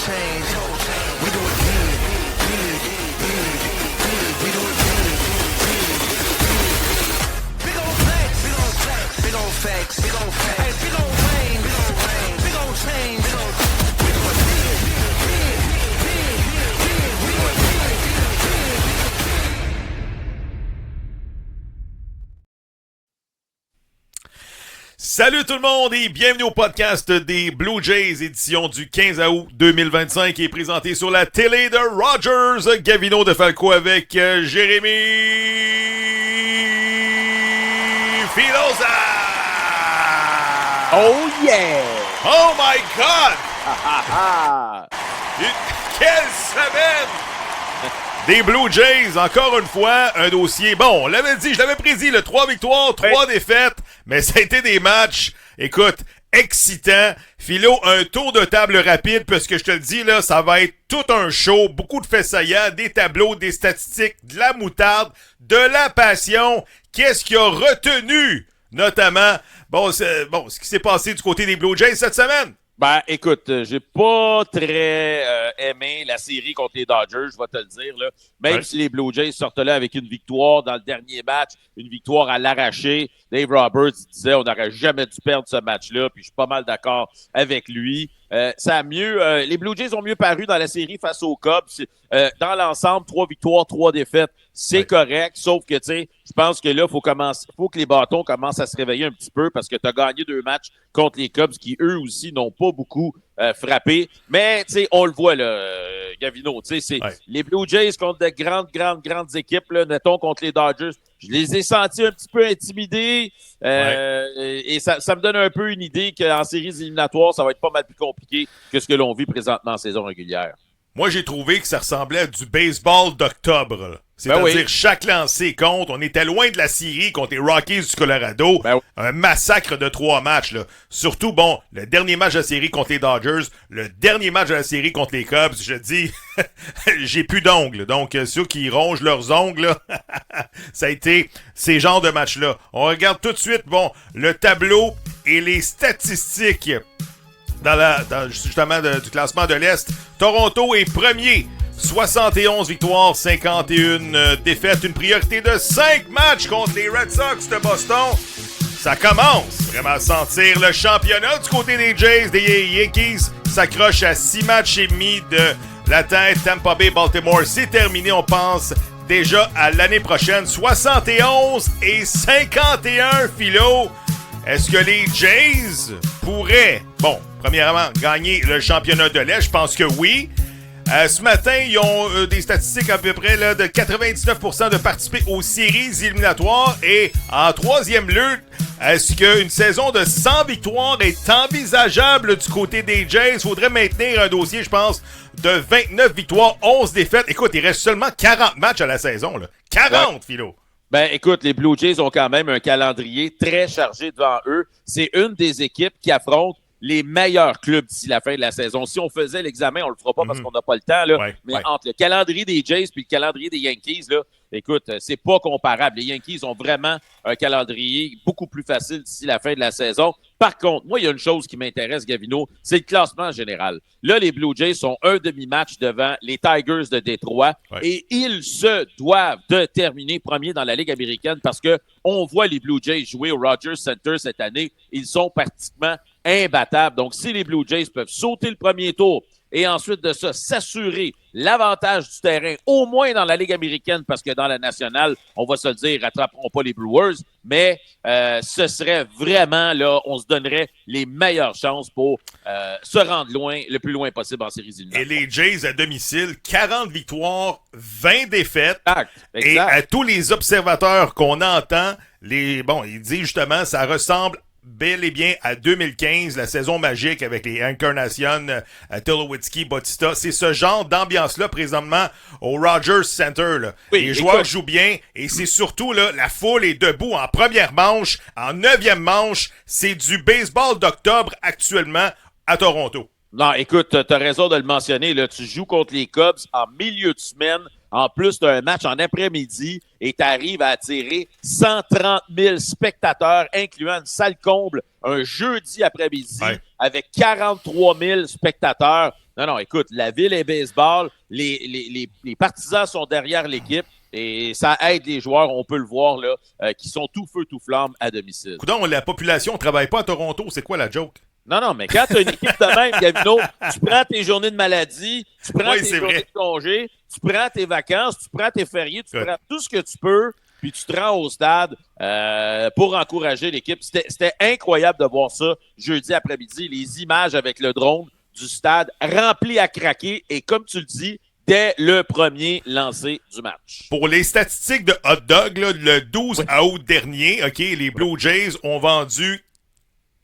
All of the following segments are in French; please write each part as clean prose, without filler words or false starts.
change. We do it big, big, big, big. We do it big, big. Big ol' flex, big ol' flex, big ol' flex, big ol' flex. Hey, big ol' rain, big ol' rain, big ol' change, big ol'. We do it big, big, big, big. We do it big, big, big. Salut tout le monde et bienvenue au podcast des Blue Jays, édition du 15 août 2025, qui est présenté sur la télé de Rogers. Gavino de Falco avec Jérémy Filosa. Oh yeah! Oh my God! Quelle semaine! Des Blue Jays, encore une fois, un dossier. Bon, on l'avait dit, je l'avais prédit, 3 victoires, 3 défaites, mais ça a été des matchs, écoute, excitants. Philo, un tour de table rapide, parce que je te le dis, là, ça va être tout un show, beaucoup de faits saillants, des tableaux, des statistiques, de la moutarde, de la passion. Qu'est-ce qui a retenu, notamment, ce qui s'est passé du côté des Blue Jays cette semaine? Ben, écoute, j'ai pas très aimé la série contre les Dodgers, je vais te le dire, là. Même si les Blue Jays sortent là avec une victoire dans le dernier match, une victoire à l'arraché. Dave Roberts disait on n'aurait jamais dû perdre ce match-là, puis je suis pas mal d'accord avec lui. Les Blue Jays ont mieux paru dans la série face aux Cubs. Dans l'ensemble, 3 victoires, 3 défaites, c'est correct, sauf que, tu sais, je pense que là, faut que les bâtons commencent à se réveiller un petit peu parce que tu as gagné 2 matchs contre les Cubs qui, eux aussi, n'ont pas beaucoup frappé. Mais, tu sais, on le voit, là, Gavino, tu sais, c'est les Blue Jays contre de grandes équipes, là, mettons, contre les Dodgers. Je les ai sentis un petit peu intimidés et ça me donne un peu une idée qu'en séries éliminatoires, ça va être pas mal plus compliqué que ce que l'on vit présentement en saison régulière. Moi, j'ai trouvé que ça ressemblait à du baseball d'octobre, là. C'est-à-dire, chaque lancé compte. On était loin de la série contre les Rockies du Colorado. Un massacre de 3 matchs, là. Surtout, le dernier match de la série contre les Dodgers, le dernier match de la série contre les Cubs, je dis, j'ai plus d'ongles. Donc, ceux qui rongent leurs ongles, là, ça a été ces genres de matchs-là. On regarde tout de suite, le tableau et les statistiques justement du classement de l'Est. Toronto est premier. 71 victoires, 51 défaites, une priorité de 5 matchs contre les Red Sox de Boston. Ça commence vraiment à sentir le championnat du côté des Jays. Des Yankees s'accrochent à 6 matchs et demi de la tête. Tampa Bay, Baltimore, c'est terminé. On pense déjà à l'année prochaine. 71 et 51, Philo. Est-ce que les Jays pourraient, premièrement, gagner le championnat de l'Est? Je pense que oui. Ce matin, ils ont des statistiques à peu près là, de 99% de participer aux séries éliminatoires. Et en troisième lieu, est-ce qu'une saison de 100 victoires est envisageable du côté des Jays? Il faudrait maintenir un dossier, je pense, de 29 victoires, 11 défaites. Écoute, il reste seulement 40 matchs à la saison. Là. 40, Philo! Ben, écoute, les Blue Jays ont quand même un calendrier très chargé devant eux. C'est une des équipes qui affronte les meilleurs clubs d'ici la fin de la saison. Si on faisait l'examen, on le fera pas parce qu'on n'a pas le temps, là. Entre le calendrier des Jays et le calendrier des Yankees, là, écoute, c'est pas comparable. Les Yankees ont vraiment un calendrier beaucoup plus facile d'ici la fin de la saison. Par contre, moi, il y a une chose qui m'intéresse, Gavino, c'est le classement général. Là, les Blue Jays sont un demi-match devant les Tigers de Détroit et ils se doivent de terminer premier dans la Ligue américaine parce que on voit les Blue Jays jouer au Rogers Center cette année. Ils sont pratiquement imbattables. Donc, si les Blue Jays peuvent sauter le premier tour et ensuite de ça, s'assurer l'avantage du terrain, au moins dans la Ligue américaine, parce que dans la nationale, on va se le dire, ils rattraperont pas les Brewers, mais ce serait vraiment, là, on se donnerait les meilleures chances pour se rendre loin, le plus loin possible en séries éliminatoires. Et les Jays à domicile, 40 victoires, 20 défaites. Exact. Et à tous les observateurs qu'on entend, ils disent justement, ça ressemble bel et bien à 2015, la saison magique avec les Encarnacion, Tulowitzki, Bautista. C'est ce genre d'ambiance-là présentement au Rogers Center. Là. Les joueurs jouent bien et c'est surtout là, la foule est debout en première manche, en 9e manche. C'est du baseball d'octobre actuellement à Toronto. Non, écoute, t'as raison de le mentionner. Là, tu joues contre les Cubs en milieu de semaine. En plus, tu as un match en après-midi et tu arrives à attirer 130 000 spectateurs, incluant une salle comble un jeudi après-midi avec 43 000 spectateurs. Non, écoute, la ville est baseball, les partisans sont derrière l'équipe et ça aide les joueurs, on peut le voir, là, qui sont tout feu, tout flamme à domicile. Coudonc, la population ne travaille pas à Toronto, c'est quoi la joke? Non, mais quand tu as une équipe de même, Gavino, tu prends tes journées de maladie, tu prends tes journées de congé, tu prends tes vacances, tu prends tes fériés, tu prends tout ce que tu peux, puis tu te rends au stade pour encourager l'équipe. C'était incroyable de voir ça jeudi après-midi, les images avec le drone du stade rempli à craquer et comme tu le dis, dès le premier lancé du match. Pour les statistiques de hot dog, là, le 12 août dernier, ok, les Blue Jays ont vendu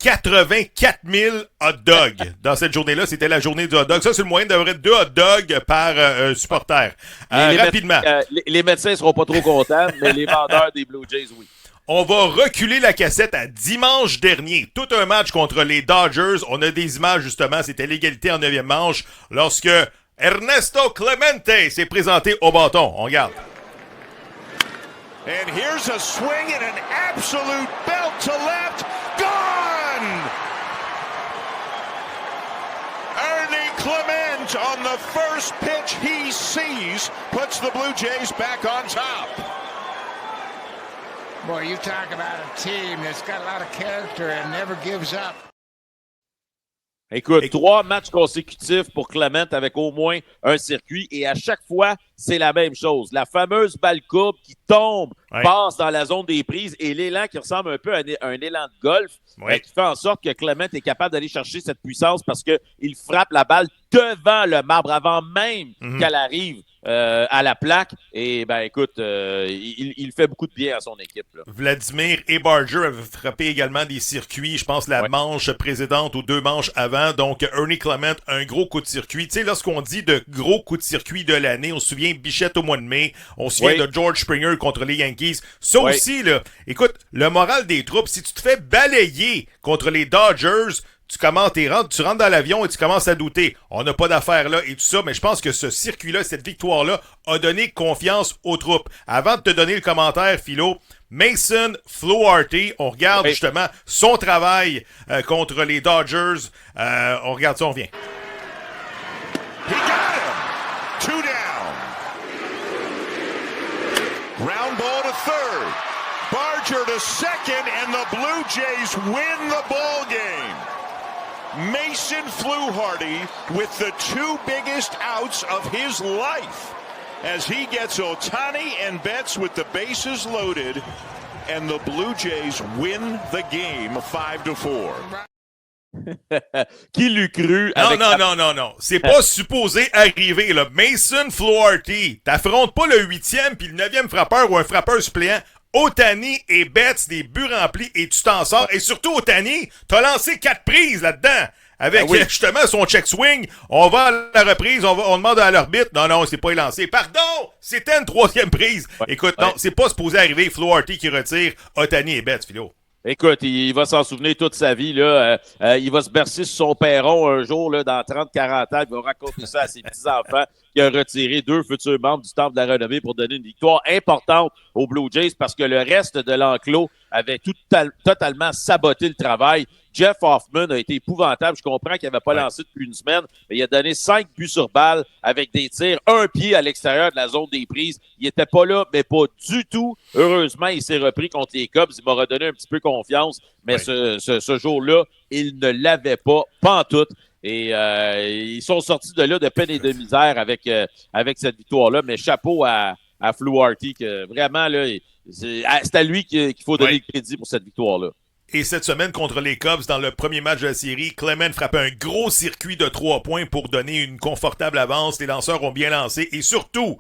84 000 hot dogs. Dans cette journée-là, c'était la journée du hot dog. Ça, c'est le moyen d'avoir 2 hot dogs par supporter. Rapidement. Les médecins ne seront pas trop contents, mais les vendeurs des Blue Jays, oui. On va reculer la cassette à dimanche dernier. Tout un match contre les Dodgers. On a des images, justement. C'était l'égalité en 9e manche lorsque Ernesto Clemente s'est présenté au bâton. On regarde. And here's a swing and an absolute belt to left. Gone! Ernie Clement on the first pitch he sees puts the Blue Jays back on top. Boy, you talk about a team that's got a lot of character and never gives up. Écoute, 3 matchs consécutifs pour Clement avec au moins un circuit et à chaque fois, c'est la même chose. La fameuse balle courbe qui tombe, passe dans la zone des prises et l'élan qui ressemble un peu à un élan de golf qui fait en sorte que Clement est capable d'aller chercher cette puissance parce qu'il frappe la balle devant le marbre avant même qu'elle arrive à la plaque. Et ben écoute, il fait beaucoup de bien à son équipe. Là. Vladimir et Barger avaient frappé également des circuits, je pense la manche précédente ou 2 manches avant. Donc Ernie Clement, un gros coup de circuit. Tu sais, lorsqu'on dit de gros coups de circuit de l'année, on se souvient Bichette au mois de mai, on se souvient de George Springer contre les Yankees. Ça aussi, là, écoute, le moral des troupes, si tu te fais balayer contre les Dodgers, tu rentres dans l'avion et tu commences à douter. On n'a pas d'affaires là et tout ça, mais je pense que ce circuit-là, cette victoire-là, a donné confiance aux troupes. Avant de te donner le commentaire, Philo, Mason Fluharty, on regarde justement son travail contre les Dodgers. On regarde ça, on revient. He got him! 2 down. Ground ball to third. Barger to second, and the Blue Jays win the ball game. Mason Fluharty with the 2 biggest outs of his life as he gets Ohtani and Betts with the bases loaded, and the Blue Jays win the game 5-4. Qui l'eût cru? Non. C'est pas supposé arriver, là. Mason Fluharty, t'affrontes pas le 8e puis le 9e frappeur ou un frappeur suppléant. Ohtani et Betts, des buts remplis et tu t'en sors. Et surtout, Ohtani, t'as lancé 4 prises là-dedans. Avec justement son check swing. On va à la reprise, on demande à l'arbitre. Non, c'est pas lancé. Pardon, c'était une 3e prise. Écoute, non, c'est pas supposé arriver. Fluharty qui retire Ohtani et Betts, Philo. Écoute, il va s'en souvenir toute sa vie. Là. Il va se bercer sur son perron un jour là, dans 30-40 ans. Il va raconter ça à ses petits-enfants qui a retiré 2 futurs membres du Temple de la Renommée pour donner une victoire importante aux Blue Jays parce que le reste de l'enclos avait totalement saboté le travail. Jeff Hoffman a été épouvantable. Je comprends qu'il n'avait pas lancé depuis une semaine, mais il a donné 5 buts sur balle avec des tirs, un pied à l'extérieur de la zone des prises. Il était pas là, mais pas du tout. Heureusement, il s'est repris contre les Cubs. Il m'a redonné un petit peu confiance, mais ce jour-là, il ne l'avait pas en tout. Et ils sont sortis de là de peine et de misère avec cette victoire-là. Mais chapeau à Fluharty, que vraiment, là, c'est à lui qu'il faut donner le crédit pour cette victoire-là. Et cette semaine, contre les Cubs, dans le premier match de la série, Clement frappait un gros circuit de 3 points pour donner une confortable avance. Les lanceurs ont bien lancé. Et surtout,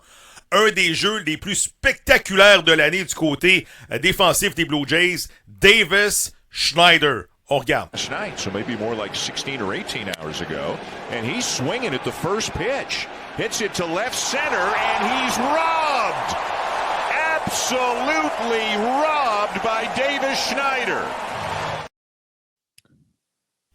un des jeux les plus spectaculaires de l'année du côté défensif des Blue Jays, Davis Schneider. On regarde. Last night, so maybe more like 16 or 18 hours ago. And he's swinging at the first pitch. Hits it to left center, and he's robbed. Absolutely robbed by Davis Schneider.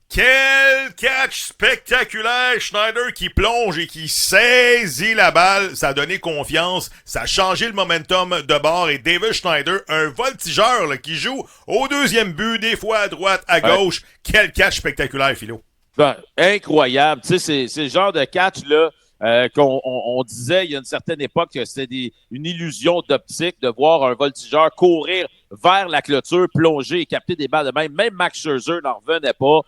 Quel catch spectaculaire! Schneider qui plonge et qui saisit la balle. Ça a donné confiance. Ça a changé le momentum de bord. Et Davis Schneider, un voltigeur là, qui joue au 2e but, des fois à droite, à gauche. Quel catch spectaculaire, Philo. Ben, incroyable. Tu sais, c'est le genre de catch-là qu'on disait il y a une certaine époque que c'était une illusion d'optique de voir un voltigeur courir vers la clôture, plonger et capter des balles de même. Même Max Scherzer n'en revenait pas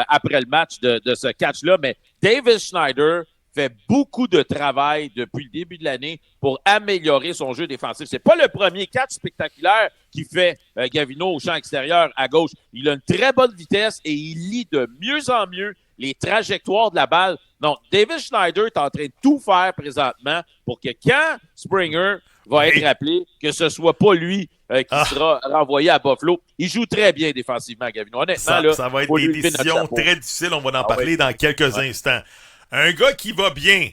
après le match de ce catch-là. Mais Davis Schneider fait beaucoup de travail depuis le début de l'année pour améliorer son jeu défensif. C'est pas le premier catch spectaculaire qu'il fait Gavino au champ extérieur à gauche. Il a une très bonne vitesse et il lit de mieux en mieux les trajectoires de la balle. Non, Davis Schneider est en train de tout faire présentement pour que quand Springer va être appelé, que ce soit pas lui qui sera renvoyé à Buffalo. Il joue très bien défensivement, Gavino. Honnêtement, ça va être des décisions très difficiles. On va en parler dans quelques instants. Un gars qui va bien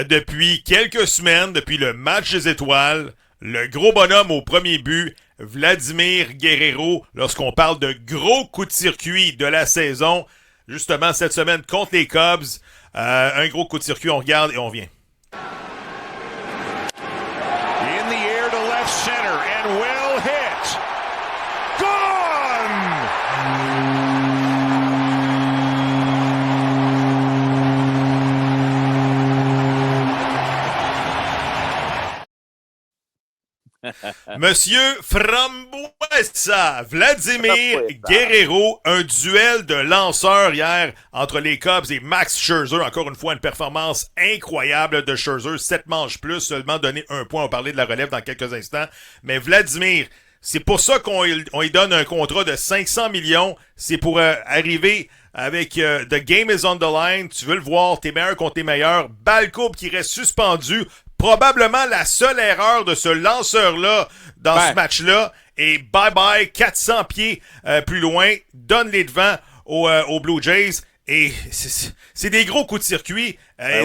depuis quelques semaines, depuis le match des étoiles, le gros bonhomme au premier but, Vladimir Guerrero, lorsqu'on parle de gros coups de circuit de la saison, justement cette semaine contre les Cubs, un gros coup de circuit, on regarde et on vient. In the air to left center and well hit. Gone! Monsieur Framboesa, Vladimir Guerrero, un duel de lanceurs hier entre les Cubs et Max Scherzer. Encore une fois, une performance incroyable de Scherzer. 7 manches plus, seulement donné 1 point. On va parler de la relève dans quelques instants. Mais Vladimir, c'est pour ça qu'on lui donne un contrat de 500 millions. C'est pour arriver avec The Game is on the line. Tu veux le voir, t'es meilleur contre tes meilleurs. Balle coupe qui reste suspendu. Probablement la seule erreur de ce lanceur-là dans ce match-là. Et bye-bye, 400 pieds plus loin, donne les devants aux Blue Jays. Et c'est des gros coups de circuit,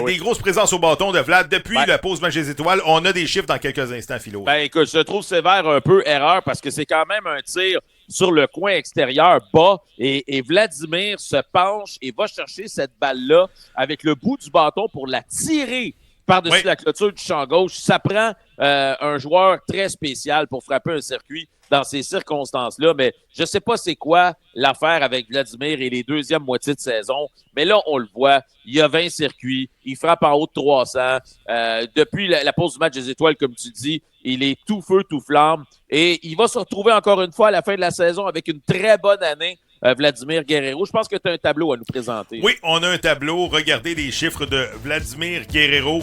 des grosses présences au bâton de Vlad. Depuis la pause match des étoiles, on a des chiffres dans quelques instants, Philo. Ben écoute, je trouve sévère un peu erreur parce que c'est quand même un tir sur le coin extérieur bas et Vladimir se penche et va chercher cette balle-là avec le bout du bâton pour la tirer par-dessus la clôture du champ gauche. Ça prend un joueur très spécial pour frapper un circuit dans ces circonstances-là, mais je sais pas c'est quoi l'affaire avec Vladimir et les deuxièmes moitiés de saison, mais là, on le voit, il y a 20 circuits, il frappe en haut de 300. Depuis la pause du match des étoiles, comme tu dis, il est tout feu, tout flamme, et il va se retrouver encore une fois à la fin de la saison avec une très bonne année. Vladimir Guerrero. Je pense que tu as un tableau à nous présenter. Oui, on a un tableau. Regardez les chiffres de Vladimir Guerrero.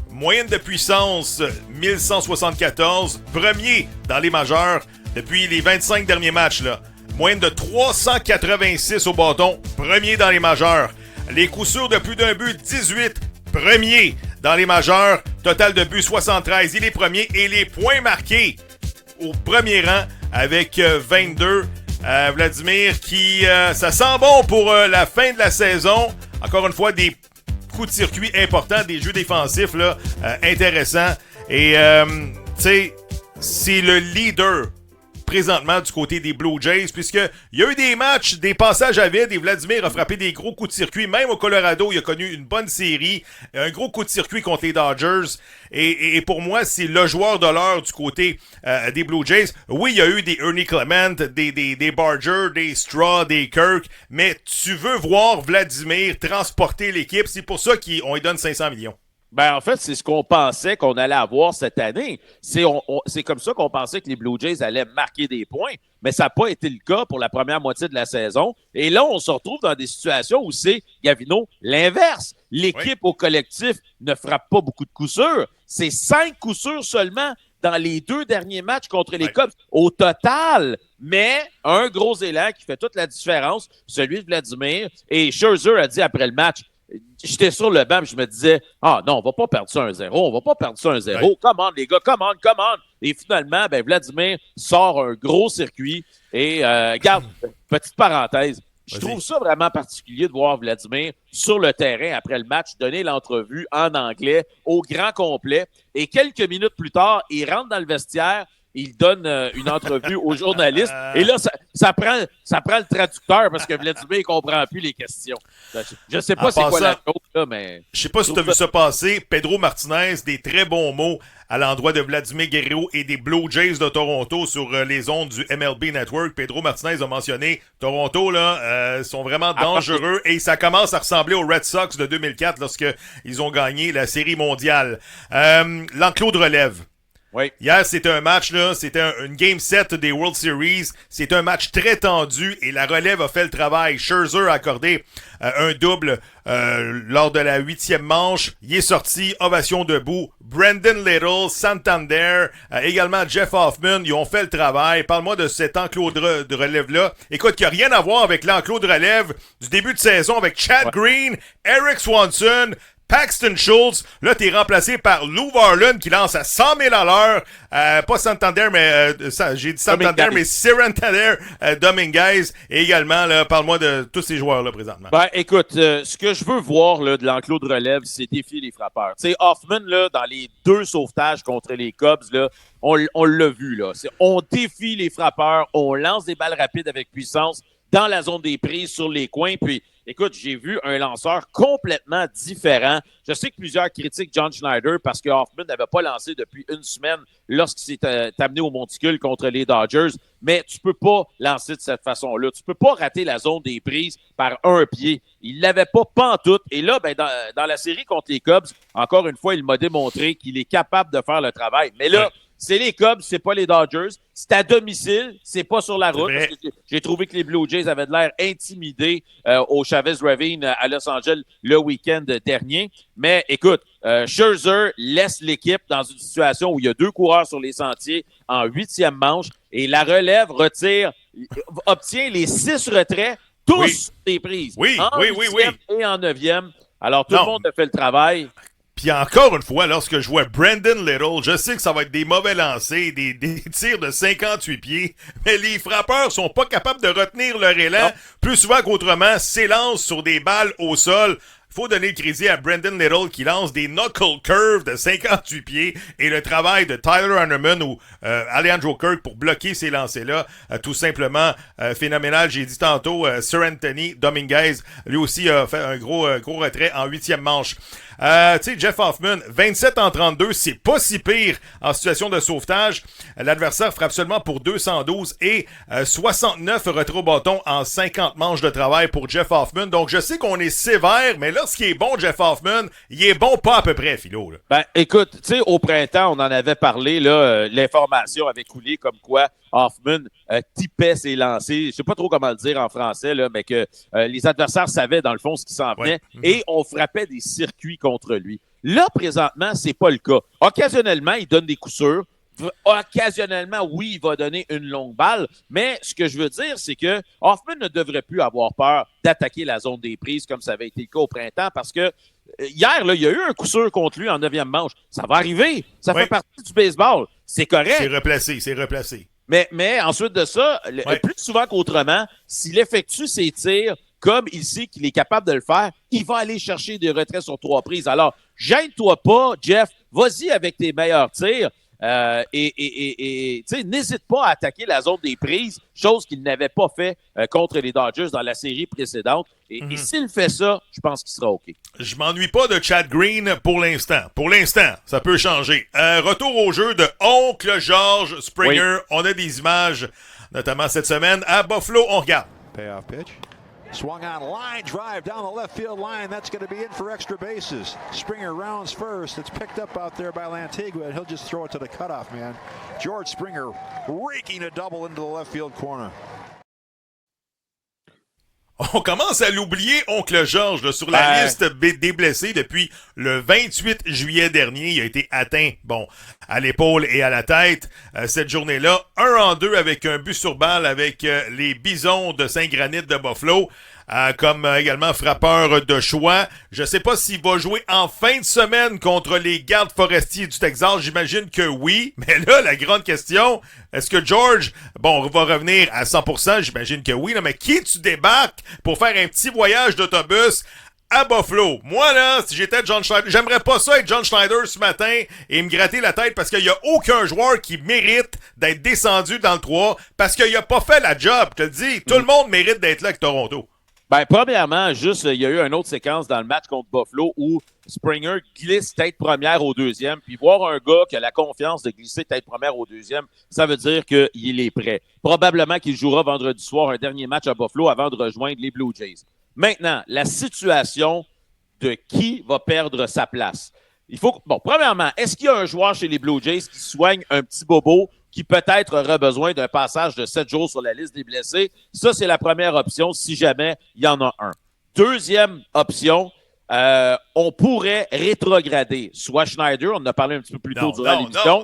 Moyenne de puissance, 1174. Premier dans les majeurs depuis les 25 derniers matchs. Là. Moyenne de 386 au bâton. Premier dans les majeurs. Les coups sûrs de plus d'un but, 18. Premier dans les majeurs. Total de buts, 73. Il est premier. Et les points marqués au premier rang avec 22. Vladimir qui, ça sent bon pour la fin de la saison. Encore une fois, des coups de circuit importants, des jeux défensifs là, intéressants. Et, tu sais, c'est le leader présentement du côté des Blue Jays, puisqu'il y a eu des matchs, des passages à vide, et Vladimir a frappé des gros coups de circuit. Même au Colorado, il a connu une bonne série, un gros coup de circuit contre les Dodgers. Et pour moi, c'est le joueur de l'heure du côté des Blue Jays. Oui, il y a eu des Ernie Clement, des Barger, des Straw, des Kirk, mais tu veux voir Vladimir transporter l'équipe. C'est pour ça qu'on lui donne 500 millions. Ben, en fait, c'est ce qu'on pensait qu'on allait avoir cette année. C'est comme ça qu'on pensait que les Blue Jays allaient marquer des points, mais ça n'a pas été le cas pour la première moitié de la saison. Et là, on se retrouve dans des situations où c'est, Gavino, l'inverse. L'équipe au collectif ne frappe pas beaucoup de coups sûrs. C'est 5 coups sûrs seulement dans les 2 derniers matchs contre les Cubs au total. Mais un gros élan qui fait toute la différence, celui de Vladimir. Et Scherzer a dit après le match, j'étais sur le banc et je me disais, ah non, on va pas perdre ça 1-0, on va pas perdre ça 1-0. Ouais. Commande, les gars, commande. Et finalement, ben, Vladimir sort un gros circuit. Et regarde, petite parenthèse, je trouve ça vraiment particulier de voir Vladimir sur le terrain après le match donner l'entrevue en anglais au grand complet. Et quelques minutes plus tard, il rentre dans le vestiaire, il donne une entrevue aux journalistes. Et là, ça prend le traducteur parce que Vladimir ne comprend plus les questions. Je ne sais pas c'est quoi la chose, là, mais... Je sais pas si tu as vu ça passer. Pedro Martinez, des très bons mots à l'endroit de Vladimir Guerrero et des Blue Jays de Toronto sur les ondes du MLB Network. Pedro Martinez a mentionné Toronto, là, sont vraiment dangereux et ça commence à ressembler aux Red Sox de 2004 lorsque ils ont gagné la Série mondiale. L'enclos de relève. Oui. Hier, c'était un match, là, c'était une Game 7 des World Series. C'était un match très tendu et la relève a fait le travail. Scherzer a accordé un double lors de la 8e manche. Il est sorti, ovation debout. Brandon Little, Santander, également Jeff Hoffman, ils ont fait le travail. Parle-moi de cet enclos de relève-là. Écoute, il n'y a rien à voir avec l'enclos de relève du début de saison avec Chad Green, Eric Swanson, Paxton Schultz, là, t'es remplacé par Lou Varland qui lance à 100 000 à l'heure. Pas Santander, mais j'ai dit Santander, mais Santander Dominguez. Et également, là, parle-moi de tous ces joueurs-là présentement. Ben, écoute, ce que je veux voir là, de l'enclos de relève, c'est défier les frappeurs. Tu sais, Hoffman, là, dans les 2 sauvetages contre les Cubs, là, on l'a vu. Là. On défie les frappeurs, on lance des balles rapides avec puissance dans la zone des prises, sur les coins, puis écoute, j'ai vu un lanceur complètement différent. Je sais que plusieurs critiquent John Schneider parce que Hoffman n'avait pas lancé depuis une semaine lorsqu'il s'est amené au monticule contre les Dodgers, mais tu peux pas lancer de cette façon-là. Tu peux pas rater la zone des prises par un pied. Il l'avait pas pantoute. Et là, ben, dans la série contre les Cubs, encore une fois, il m'a démontré qu'il est capable de faire le travail. Mais là, c'est les Cubs, c'est pas les Dodgers. C'est à domicile, c'est pas sur la route. Parce que j'ai trouvé que les Blue Jays avaient de l'air intimidés au Chavez Ravine à Los Angeles le week-end dernier. Mais écoute, Scherzer laisse l'équipe dans une situation où il y a 2 coureurs sur les sentiers en 8e manche et la relève obtient les 6 retraits, tous des prises. Oui. Et en 9e. Alors, tout le monde a fait le travail. Puis encore une fois, lorsque je vois Brandon Little, je sais que ça va être des mauvais lancers, des tirs de 58 pieds, mais les frappeurs sont pas capables de retenir leur élan. Plus souvent qu'autrement, s'élancent sur des balles au sol. Faut donner le crédit à Brandon Little qui lance des knuckle curves de 58 pieds et le travail de Tyler Anderman ou Alejandro Kirk pour bloquer ces lancers-là, tout simplement phénoménal. J'ai dit tantôt, Sir Anthony Dominguez, lui aussi a fait un gros retrait en 8e manche. Tu sais, Jeff Hoffman, 27 en 32, c'est pas si pire en situation de sauvetage. L'adversaire frappe seulement pour 212 et 69 retraits au bâton en 50 manches de travail pour Jeff Hoffman. Donc, je sais qu'on est sévère, mais lorsqu'il est bon, Jeff Hoffman, il est bon pas à peu près, Philo. Là. Ben, écoute, tu sais, au printemps, on en avait parlé, là, l'information avait coulé comme quoi Hoffman typait ses lancers. Je sais pas trop comment le dire en français, là, mais que les adversaires savaient, dans le fond, ce qui s'en venait et on frappait des circuits contre lui. Là, présentement, c'est pas le cas. Occasionnellement, il donne des coups sûrs. Occasionnellement, oui, il va donner une longue balle, mais ce que je veux dire, c'est que Hoffman ne devrait plus avoir peur d'attaquer la zone des prises comme ça avait été le cas au printemps parce que hier, là, il y a eu un coup sûr contre lui en 9e manche. Ça va arriver. Ça fait partie du baseball. C'est correct. C'est replacé. Mais ensuite de ça, plus souvent qu'autrement, s'il effectue ses tirs comme il sait qu'il est capable de le faire, il va aller chercher des retraits sur 3 prises. Alors, gêne-toi pas, Jeff. Vas-y avec tes meilleurs tirs. Et tu sais, n'hésite pas à attaquer la zone des prises, chose qu'il n'avait pas fait contre les Dodgers dans la série précédente. Et s'il fait ça, je pense qu'il sera OK. Je m'ennuie pas de Chad Green pour l'instant. Pour l'instant, ça peut changer. Retour au jeu de Oncle George Springer. Oui. On a des images, notamment cette semaine. À Buffalo, on regarde. Payoff pitch. Swung on, line drive down the left field line. That's going to be in for extra bases. Springer rounds first. It's picked up out there by Lantigua, and he'll just throw it to the cutoff man. George Springer raking a double into the left field corner. On commence à l'oublier, Oncle George, là, sur la liste des blessés depuis le 28 juillet dernier. Il a été atteint, à l'épaule et à la tête cette journée-là. 1-2 avec un but sur balle avec les Bisons de Saint-Granit de Buffalo. Comme également frappeur de choix. Je sais pas s'il va jouer en fin de semaine contre les gardes forestiers du Texas. J'imagine que oui. Mais là, la grande question, est-ce que George, va revenir à 100%? J'imagine que oui. Là, mais qui tu débarques pour faire un petit voyage d'autobus à Buffalo. Moi, là, si j'étais John Schneider, j'aimerais pas ça être John Schneider ce matin et me gratter la tête parce qu'il y a aucun joueur qui mérite d'être descendu dans le 3 parce qu'il a pas fait la job. Je te le dis, tout le monde mérite d'être là avec Toronto. Ben, premièrement, juste, il y a eu une autre séquence dans le match contre Buffalo où Springer glisse tête première au deuxième. Puis voir un gars qui a la confiance de glisser tête première au deuxième, ça veut dire qu'il est prêt. Probablement qu'il jouera vendredi soir un dernier match à Buffalo avant de rejoindre les Blue Jays. Maintenant, la situation de qui va perdre sa place. Premièrement, est-ce qu'il y a un joueur chez les Blue Jays qui soigne un petit bobo qui peut-être aurait besoin d'un passage de 7 jours sur la liste des blessés? Ça, c'est la première option si jamais il y en a un. Deuxième option, on pourrait rétrograder soit Schneider, on en a parlé un petit peu plus tôt durant l'émission.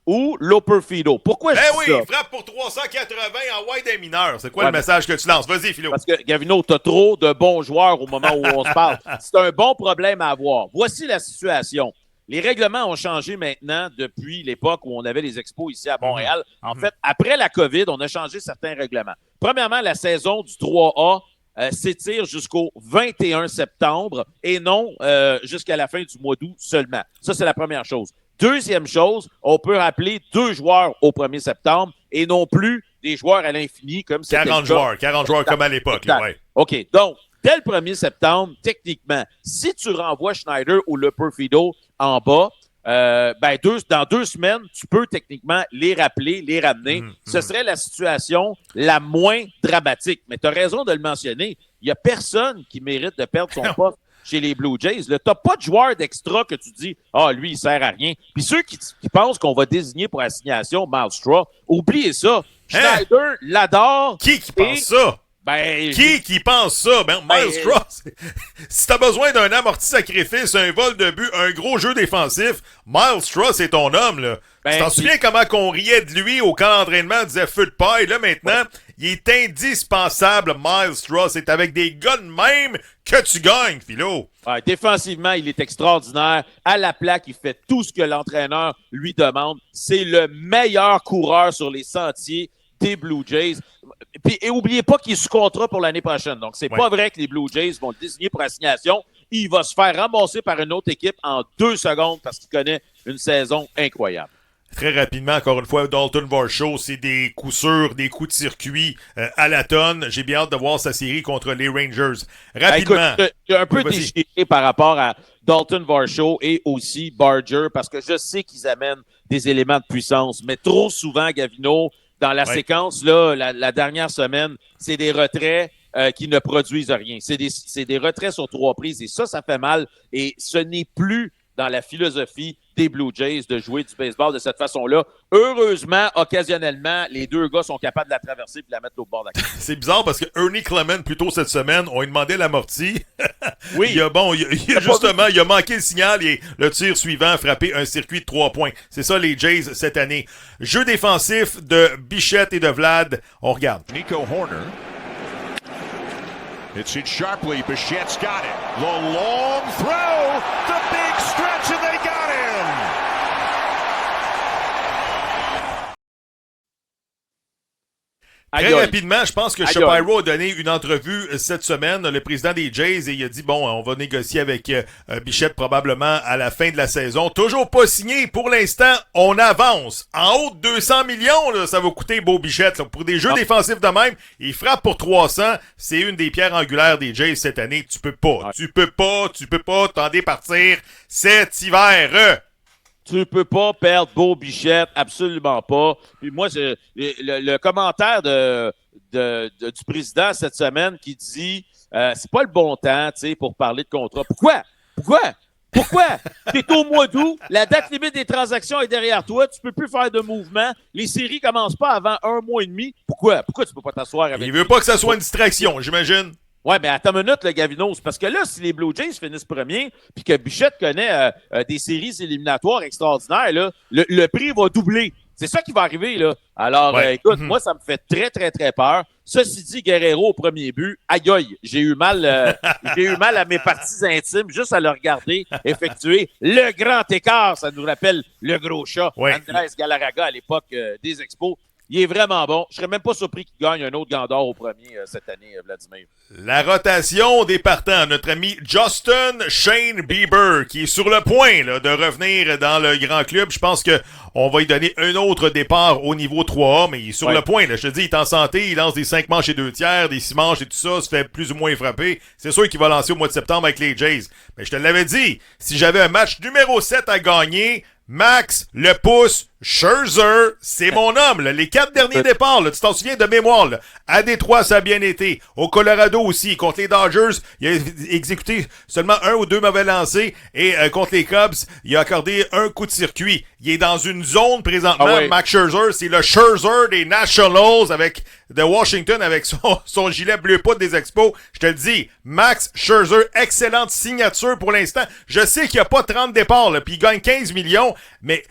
Ou Loperfido. Pourquoi je dis oui, ça? frappe pour 380 en wide des mineurs. C'est quoi le message que tu lances? Vas-y, Philo. Parce que, Gavino, t'as trop de bons joueurs au moment où on se parle. C'est un bon problème à avoir. Voici la situation. Les règlements ont changé maintenant depuis l'époque où on avait les expos ici à Montréal. En fait, après la COVID, on a changé certains règlements. Premièrement, la saison du 3A s'étire jusqu'au 21 septembre et non jusqu'à la fin du mois d'août seulement. Ça, c'est la première chose. Deuxième chose, on peut rappeler 2 joueurs au 1er septembre et non plus des joueurs à l'infini comme c'était 40 joueurs comme à l'époque. Là, ouais. OK, donc, dès le 1er septembre, techniquement, si tu renvoies Schneider ou Loperfido en bas, dans 2 semaines, tu peux techniquement les rappeler, les ramener. Ce serait la situation la moins dramatique. Mais tu as raison de le mentionner. Il n'y a personne qui mérite de perdre son poste chez les Blue Jays. Tu n'as pas de joueur d'extra que tu dis « Ah, lui, il sert à rien ». Puis ceux qui pensent qu'on va désigner pour assignation Myles Straw, oubliez ça. Schneider l'adore. Qui pense ça? Qui pense ça? Myles Straw, si t'as besoin d'un amorti sacrifice, un vol de but, un gros jeu défensif, Myles Straw, c'est ton homme, là. Tu t'en souviens comment qu'on riait de lui au camp d'entraînement, on disait feu de paille. Là, maintenant, il est indispensable, Myles Straw. C'est avec des gars de même que tu gagnes, Philo. Ouais, défensivement, il est extraordinaire. À la plaque, il fait tout ce que l'entraîneur lui demande. C'est le meilleur coureur sur les sentiers des Blue Jays. Et oubliez pas qu'il est sous contrat pour l'année prochaine. Donc, c'est pas vrai que les Blue Jays vont le désigner pour assignation. Il va se faire ramasser par une autre équipe en 2 secondes parce qu'il connaît une saison incroyable. Très rapidement, encore une fois, Dalton Varsho, c'est des coups sûrs, des coups de circuit à la tonne. J'ai bien hâte de voir sa série contre les Rangers. Rapidement. Écoute, je suis un peu déchiré par rapport à Dalton Varsho et aussi Barger parce que je sais qu'ils amènent des éléments de puissance. Mais trop souvent, Gavino, dans la séquence, là, la dernière semaine, c'est des retraits qui ne produisent rien. C'est des retraits sur 3 prises et ça fait mal. Et ce n'est plus dans la philosophie des Blue Jays de jouer du baseball de cette façon-là. Heureusement, occasionnellement, les 2 gars sont capables de la traverser et de la mettre au bord de la carte. C'est bizarre parce que Ernie Clement, plus tôt cette semaine, on lui demandait l'amorti. Oui. il a manqué le signal et le tir suivant a frappé un circuit de 3 points. C'est ça les Jays cette année. Jeu défensif de Bichette et de Vlad. On regarde. Nico Horner. It's hit sharply. Bichette's got it. The long throw. The big stretch, and they got him. Très rapidement, je pense que Shapiro a donné une entrevue cette semaine, le président des Jays, et il a dit, on va négocier avec Bichette probablement à la fin de la saison. Toujours pas signé. Pour l'instant, on avance. En haut de 200 millions, là, ça va coûter Beau Bichette. Là. Pour des jeux défensifs de même, il frappe pour 300. C'est une des pierres angulaires des Jays cette année. Tu peux pas t'en départir cet hiver. Tu peux pas perdre Beau Bichette, absolument pas. Puis moi, le commentaire du président cette semaine qui dit c'est pas le bon temps, tu sais, pour parler de contrat. Pourquoi? T'es au mois d'août, la date limite des transactions est derrière toi, tu peux plus faire de mouvement, les séries commencent pas avant 1 mois et demi. Pourquoi tu peux pas t'asseoir avec... Il veut pas que ça soit une distraction, j'imagine. Ouais, mais attends une minute, le Gavino. C'est parce que là, si les Blue Jays finissent premier, puis que Bichette connaît des séries éliminatoires extraordinaires, là, le prix va doubler. C'est ça qui va arriver, là. Alors, écoute, moi, ça me fait très, très, très peur. Ceci dit, Guerrero au premier but, aïe aïe, j'ai eu mal à mes parties intimes juste à le regarder effectuer le grand écart. Ça nous rappelle le gros chat, Andrés Galarraga à l'époque des Expos. Il est vraiment bon. Je serais même pas surpris qu'il gagne un autre Gandor au premier cette année, Vladimir. La rotation des partants, notre ami Justin Shane Bieber, qui est sur le point là, de revenir dans le grand club. Je pense que on va lui donner un autre départ au niveau 3A, mais il est sur le point. Là. Je te dis, il est en santé, il lance des 5 manches et 2 tiers, des 6 manches et tout ça, se fait plus ou moins frapper. C'est sûr qu'il va lancer au mois de septembre avec les Jays. Mais je te l'avais dit, si j'avais un match numéro 7 à gagner, Max, le pouce, Scherzer, c'est mon homme. Là. Les 4 derniers départs, là, tu t'en souviens de mémoire. Là. À Détroit, ça a bien été. Au Colorado aussi. Contre les Dodgers, il a exécuté seulement 1 ou 2 mauvais lancers. Et contre les Cubs, il a accordé un coup de circuit. Il est dans une zone présentement. Max Scherzer, c'est le Scherzer des Nationals de Washington avec son gilet bleu poudre des Expos. Je te le dis, Max Scherzer, excellente signature pour l'instant. Je sais qu'il n'y a pas 30 départs, puis il gagne 15 millions, mais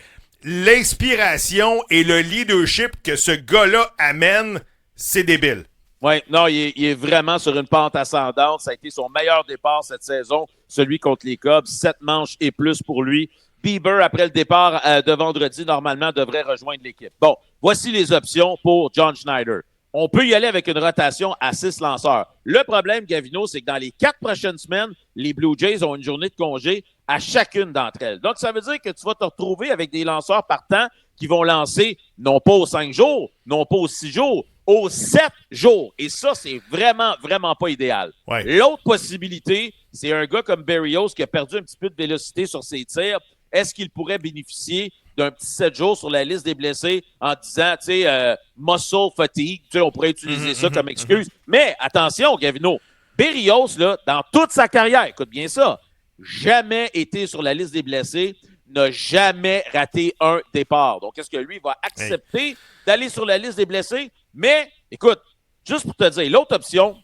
l'inspiration et le leadership que ce gars-là amène, c'est débile. Oui, non, il est vraiment sur une pente ascendante. Ça a été son meilleur départ cette saison, celui contre les Cubs. 7 manches et plus pour lui. Bieber, après le départ de vendredi, normalement, devrait rejoindre l'équipe. Bon, voici les options pour John Schneider. On peut y aller avec une rotation à 6 lanceurs. Le problème, Gavino, c'est que dans les 4 prochaines semaines, les Blue Jays ont une journée de congé à chacune d'entre elles. Donc, ça veut dire que tu vas te retrouver avec des lanceurs partants qui vont lancer non pas aux 5 jours, non pas aux 6 jours, aux 7 jours. Et ça, c'est vraiment, vraiment pas idéal. Ouais. L'autre possibilité, c'est un gars comme Berrios qui a perdu un petit peu de vélocité sur ses tirs. Est-ce qu'il pourrait bénéficier d'un petit 7 jours sur la liste des blessés en disant, tu sais, muscle fatigue, tu sais, on pourrait utiliser ça comme excuse. Mais attention, Gavino, Berrios, là, dans toute sa carrière, écoute bien ça, jamais été sur la liste des blessés, n'a jamais raté un départ. Donc, est-ce que lui va accepter d'aller sur la liste des blessés? Mais, écoute, juste pour te dire, l'autre option,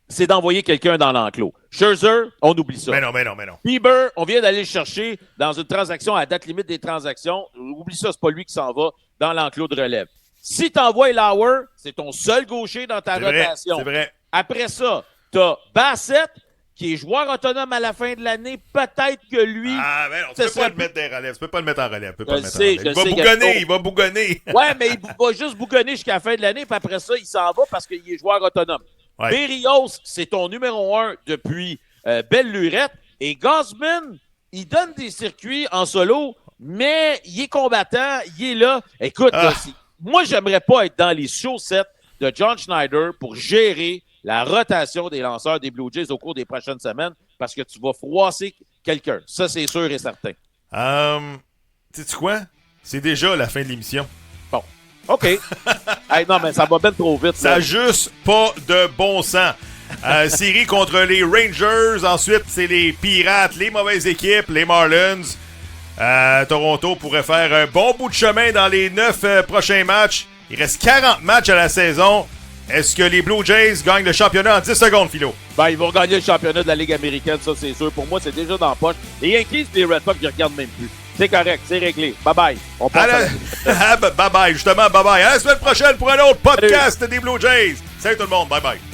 c'est d'envoyer quelqu'un dans l'enclos. Scherzer, on oublie ça. Mais non. Bieber, on vient d'aller le chercher dans une transaction à date limite des transactions. Oublie ça, c'est pas lui qui s'en va dans l'enclos de relève. Si t'envoies Lauer, c'est ton seul gaucher dans ta rotation. C'est vrai. Après ça, t'as Bassett, qui est joueur autonome à la fin de l'année. Peut-être que lui... Ah, mais non, tu peux pas le mettre en relève. Tu peux pas le mettre en relève. Il va bougonner. Ouais, mais il va juste bougonner jusqu'à la fin de l'année, puis après ça, il s'en va parce qu'il est joueur autonome. Ouais. Berrios, c'est ton numéro 1 depuis belle lurette. Et Gausman, il donne des circuits en solo, mais il est combattant, il est là. Écoute, là, moi, j'aimerais pas être dans les chaussettes de John Schneider pour gérer la rotation des lanceurs des Blue Jays au cours des prochaines semaines parce que tu vas froisser quelqu'un. Ça, c'est sûr et certain. Sais-tu quoi? C'est déjà la fin de l'émission. Bon. OK. Hey, non, mais ça va bien trop vite. Ça n'a juste pas de bon sens. Série contre les Rangers. Ensuite, c'est les Pirates, les mauvaises équipes, les Marlins. Toronto pourrait faire un bon bout de chemin dans les 9 prochains matchs. Il reste 40 matchs à la saison. Est-ce que les Blue Jays gagnent le championnat en 10 secondes, Philo? Ben, ils vont gagner le championnat de la Ligue américaine, ça, c'est sûr. Pour moi, c'est déjà dans la poche. Les Yankees et les Red Sox, je regarde même plus. C'est correct, c'est réglé. Bye-bye. On passe bye-bye, justement, bye-bye. À la semaine prochaine pour un autre podcast des Blue Jays. Salut tout le monde, bye-bye.